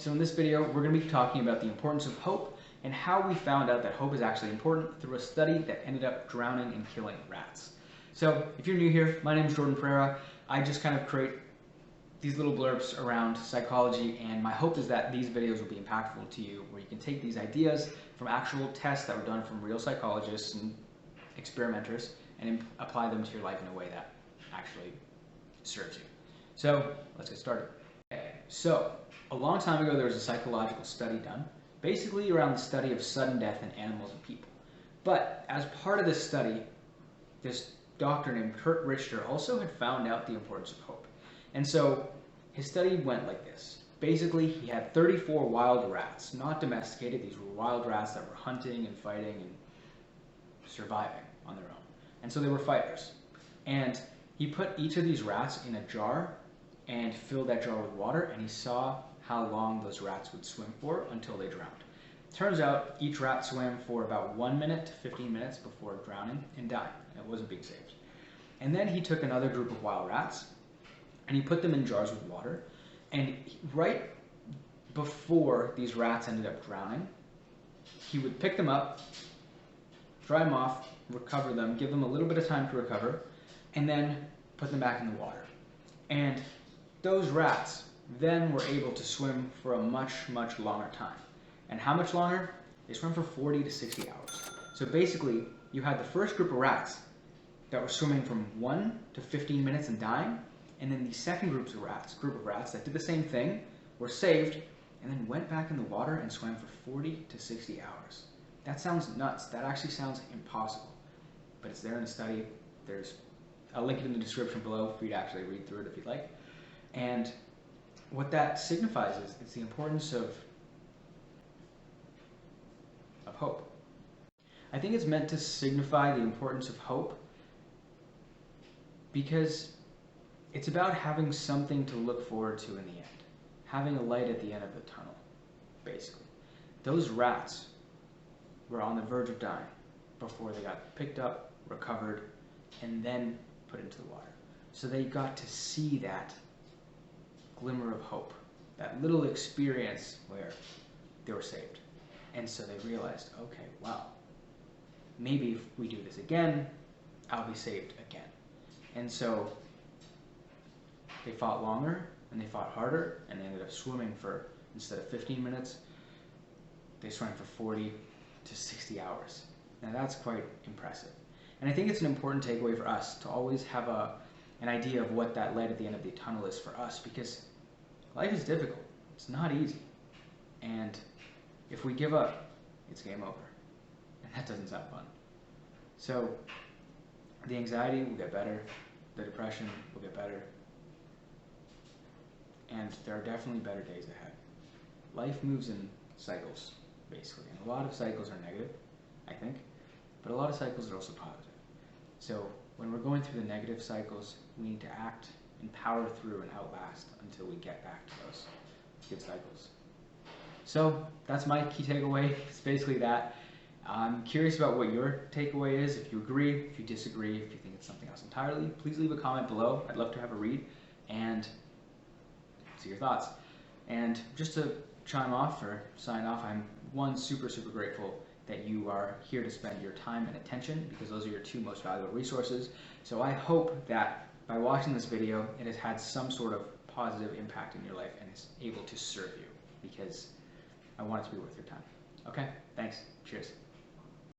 So in this video, we're going to be talking about the importance of hope and how we found out that hope is actually important through a study that ended up drowning and killing rats. So if you're new here, my name is Jordan Pereira. I just kind of create these little blurbs around psychology, and my hope is that these videos will be impactful to you, where you can take these ideas from actual tests that were done from real psychologists and experimenters and apply them to your life in a way that actually serves you. So let's get started. Okay, so a long time ago, there was a psychological study done, basically around the study of sudden death in animals and people. But as part of this study, this doctor named Kurt Richter also had found out the importance of hope. And so his study went like this. Basically, he had 34 wild rats, not domesticated. These were wild rats that were hunting and fighting and surviving on their own. And so they were fighters. And he put each of these rats in a jar and filled that jar with water, and he saw how long those rats would swim for until they drowned. Turns out each rat swam for about 1 minute to 15 minutes before drowning and dying. It wasn't being saved. And then he took another group of wild rats and he put them in jars with water, and right before these rats ended up drowning, he would pick them up, dry them off, recover them, give them a little bit of time to recover, and then put them back in the water. And those rats then were able to swim for a much, much longer time. And how much longer? They swam for 40 to 60 hours. So basically, you had the first group of rats that were swimming from 1 to 15 minutes and dying, and then the second group of rats that did the same thing, were saved, and then went back in the water and swam for 40 to 60 hours. That sounds nuts. That actually sounds impossible. But it's there in the study. I'll link it in the description below for you to actually read through it if you'd like. And what that signifies is it's the importance of hope. I think it's meant to signify the importance of hope because it's about having something to look forward to in the end. Having a light at the end of the tunnel, basically. Those rats were on the verge of dying before they got picked up, recovered, and then put into the water. So they got to see that glimmer of hope, that little experience where they were saved. And so they realized, okay, wow, maybe if we do this again, I'll be saved again. And so they fought longer and they fought harder, and they ended up swimming for, instead of 15 minutes, they swam for 40 to 60 hours. Now that's quite impressive. And I think it's an important takeaway for us to always have an idea of what that light at the end of the tunnel is for us, because life is difficult. It's not easy. And if we give up, it's game over. And that doesn't sound fun. So the anxiety will get better, the depression will get better, and there are definitely better days ahead. Life moves in cycles, basically. And a lot of cycles are negative, I think, but a lot of cycles are also positive. So when we're going through the negative cycles, we need to act and power through and outlast until we get back to those good cycles. So that's my key takeaway. It's basically that. I'm curious about what your takeaway is. If you agree, if you disagree, if you think it's something else entirely, please leave a comment below. I'd love to have a read and see your thoughts. And just to chime off or sign off, I'm super grateful that you are here to spend your time and attention, because those are your two most valuable resources. So I hope that by watching this video, it has had some sort of positive impact in your life and is able to serve you, because I want it to be worth your time. Okay, thanks. Cheers.